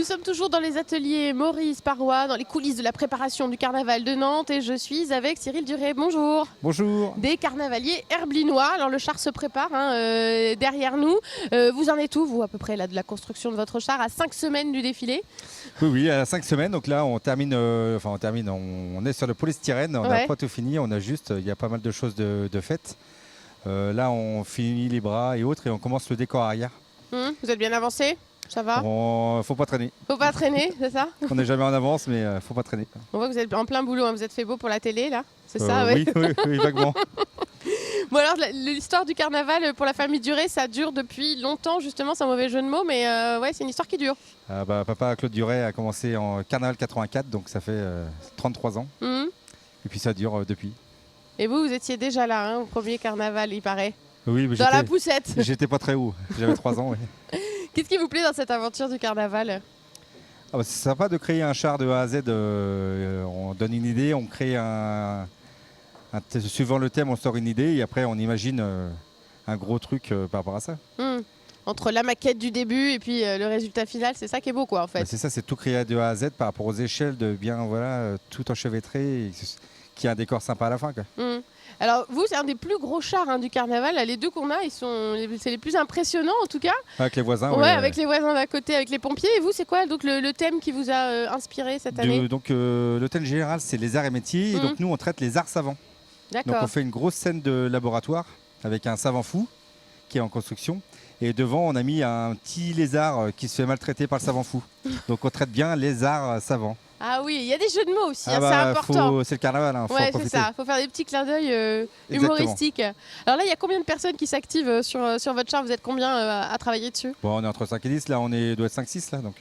Nous sommes toujours dans les ateliers Maurice Parois, dans les coulisses de la préparation du carnaval de Nantes et je suis avec Cyril Duret. Bonjour. Bonjour. Des carnavaliers herblinois. Alors le char se prépare derrière nous. Vous en êtes où, vous, à peu près, là, de la construction de votre char, à 5 semaines du défilé? Oui, à 5 semaines. Donc là, on est sur le polystyrène. On n'a pas tout fini. Il y a pas mal de choses de faites. Là, on finit les bras et autres et on commence le décor arrière. Vous êtes bien avancé? Ça va? Faut pas traîner. Faut pas traîner, c'est ça? On n'est jamais en avance, mais faut pas traîner. On voit que vous êtes en plein boulot, hein. Vous êtes fait beau pour la télé, là? C'est ça, oui, vaguement. Bon, alors, l'histoire du carnaval pour la famille Duret, ça dure depuis longtemps, justement, c'est un mauvais jeu de mots, mais c'est une histoire qui dure. Papa Claude Duret a commencé en carnaval 84, donc ça fait 33 ans. Et puis ça dure depuis. Et vous étiez déjà là, au premier carnaval, il paraît? Oui, mais dans la poussette. J'étais pas très haut, j'avais 3 ans. Oui. Qu'est-ce qui vous plaît dans cette aventure du carnaval? C'est sympa de créer un char de A à Z. On donne une idée, on crée suivant le thème, on sort une idée et après on imagine un gros truc par rapport à ça. Entre la maquette du début et puis le résultat final, c'est ça qui est beau, quoi, en fait. C'est ça, c'est tout créé de A à Z par rapport aux échelles, de bien tout enchevêtré, qui a un décor sympa à la fin, quoi. Alors vous, c'est un des plus gros chars du carnaval. Là, les deux qu'on a, c'est les plus impressionnants en tout cas. Avec les voisins. Ouais, avec les voisins d'à côté, avec les pompiers. Et vous, c'est quoi donc le thème qui vous a inspiré cette année? Le thème général, c'est les arts et métiers. Et donc nous, on traite les arts savants. D'accord. Donc on fait une grosse scène de laboratoire avec un savant fou qui est en construction. Et devant, on a mis un petit lézard qui se fait maltraiter par le savant fou. Donc on traite bien les arts savants. Ah oui, il y a des jeux de mots aussi, c'est important. C'est le carnaval, faut en profiter. C'est ça, il faut faire des petits clins d'œil humoristiques. Alors là, il y a combien de personnes qui s'activent sur votre char? Vous êtes combien à travailler dessus? On est entre 5 et 10, là on doit être 5-6 là. Donc,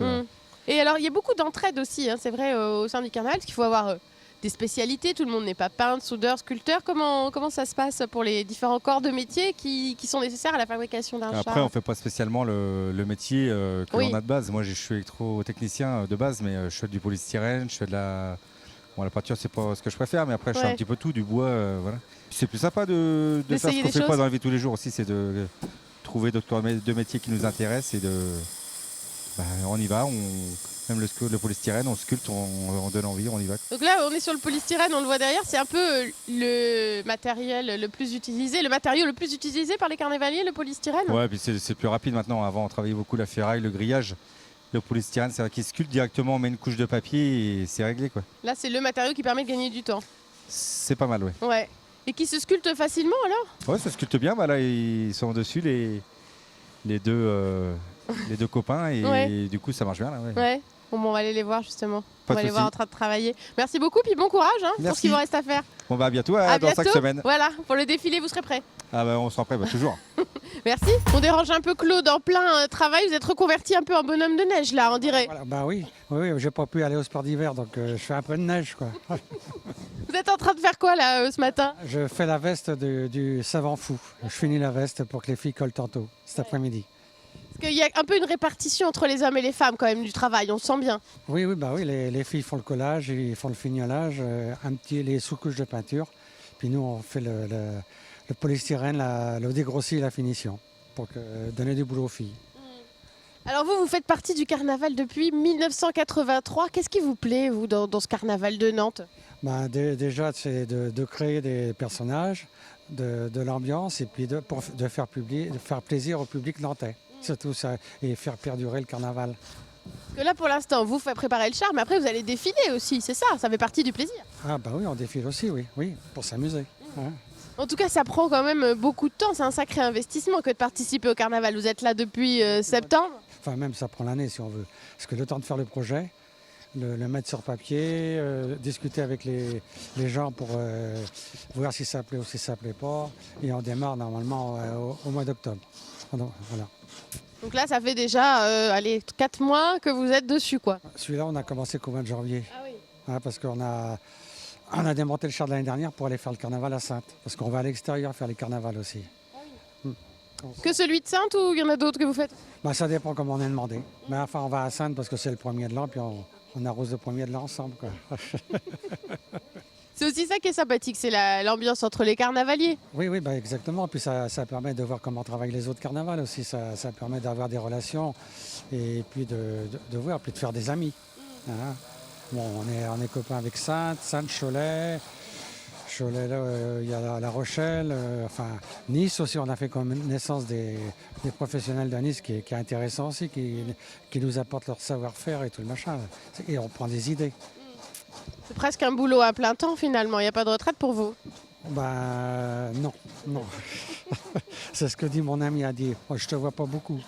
Et alors, il y a beaucoup d'entraide aussi, c'est vrai, au sein du carnaval, parce qu'il faut avoir des spécialités, tout le monde n'est pas peintre, soudeur, sculpteur. Comment ça se passe pour les différents corps de métier qui sont nécessaires à la fabrication d'un char? Après, on ne fait pas spécialement le métier que l'on a de base. Moi, je suis électrotechnicien de base, mais je fais du polystyrène, je fais de la... Bon, la peinture, c'est pas ce que je préfère, mais après, je fais un petit peu tout, du bois, voilà. C'est plus sympa de faire ce qu'on ne fait pas dans la vie de tous les jours aussi, c'est de trouver d'autres métiers qui nous intéressent et on y va, même le polystyrène, on sculpte, on donne envie, on y va. Donc là, on est sur le polystyrène, on le voit derrière, c'est un peu le matériel le plus utilisé, le matériau le plus utilisé par les carnavaliers, le polystyrène. Ouais, puis c'est plus rapide maintenant. Avant, on travaillait beaucoup la ferraille, le grillage. Le polystyrène, c'est vrai qu'il sculpte directement, on met une couche de papier et c'est réglé, quoi. Là, c'est le matériau qui permet de gagner du temps. C'est pas mal, ouais. Ouais. Et qui se sculpte facilement alors? Ouais, ça sculpte bien. Là, ils sont dessus les deux copains et du coup, ça marche bien là. Ouais. Bon, on va aller les voir justement. On va les voir en train de travailler. Merci beaucoup, puis bon courage pour ce qu'il vous reste à faire. Bon à bientôt, dans 5 semaines. Voilà, pour le défilé, vous serez prêts? On sera prêts, toujours. Merci. On dérange un peu Claude en plein travail. Vous êtes reconverti un peu en bonhomme de neige là, on dirait. Voilà, oui, j'ai pas pu aller au sport d'hiver, donc je fais un peu de neige, quoi. Vous êtes en train de faire quoi là ce matin? Je fais la veste du savant fou. Je finis la veste pour que les filles collent tantôt, cet après-midi. Parce qu'il y a un peu une répartition entre les hommes et les femmes quand même du travail, on se sent bien. Oui, les filles font le collage, ils font le fignolage, les sous-couches de peinture. Puis nous, on fait le polystyrène, le dégrossi et la finition pour donner du boulot aux filles. Alors vous faites partie du carnaval depuis 1983. Qu'est-ce qui vous plaît, vous, dans ce carnaval de Nantes? Déjà, c'est de créer des personnages, de l'ambiance et puis de faire plaisir au public nantais. Surtout ça, et faire perdurer le carnaval. Parce que là, pour l'instant, vous faites préparer le char, mais après, vous allez défiler aussi, c'est ça? Ça fait partie du plaisir. Ah oui, on défile aussi, oui, pour s'amuser. En tout cas, ça prend quand même beaucoup de temps. C'est un sacré investissement que de participer au carnaval. Vous êtes là depuis septembre? Enfin, même ça prend l'année si on veut. Parce que le temps de faire le projet, le mettre sur papier, discuter avec les gens pour voir si ça plaît ou si ça plaît pas. Et on démarre normalement au mois d'octobre. Voilà. Donc là, ça fait déjà 4 mois que vous êtes dessus, quoi. Celui-là, on a commencé qu'au mois de janvier. Ah oui. Parce qu'on a démonté le char de l'année dernière pour aller faire le carnaval à Saintes. Parce qu'on va à l'extérieur faire les carnavals aussi. Ah oui. Que celui de Saintes ou il y en a d'autres que vous faites? Ça dépend comment on est demandé. Mais enfin, on va à Saintes parce que c'est le premier de l'an, puis on arrose le premier de l'an ensemble, quoi. C'est aussi ça qui est sympathique, c'est l'ambiance entre les carnavaliers. Oui, bah exactement. Puis ça permet de voir comment travaillent les autres carnavals aussi. Ça permet d'avoir des relations et puis de voir, puis de faire des amis. Hein. Bon, on est copains avec Sainte, Cholet. Cholet, là, il y a La Rochelle, enfin Nice aussi, on a fait connaissance des professionnels de Nice qui est intéressant aussi, qui nous apportent leur savoir-faire et tout le machin. Et on prend des idées. C'est presque un boulot à plein temps finalement, il n'y a pas de retraite pour vous? Ben non. C'est ce que dit mon ami, a dit. Moi, je te vois pas beaucoup.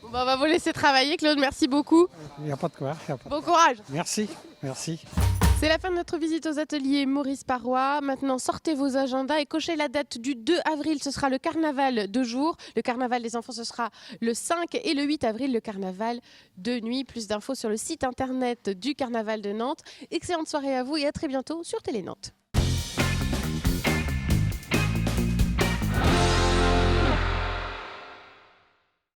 Bon, on va vous laisser travailler, Claude, merci beaucoup. Il n'y a pas de quoi. Bon courage. Merci. C'est la fin de notre visite aux ateliers Maurice Parois. Maintenant, sortez vos agendas et cochez la date du 2 avril. Ce sera le carnaval de jour. Le carnaval des enfants, ce sera le 5 et le 8 avril, le carnaval de nuit. Plus d'infos sur le site internet du carnaval de Nantes. Excellente soirée à vous et à très bientôt sur Télé Nantes.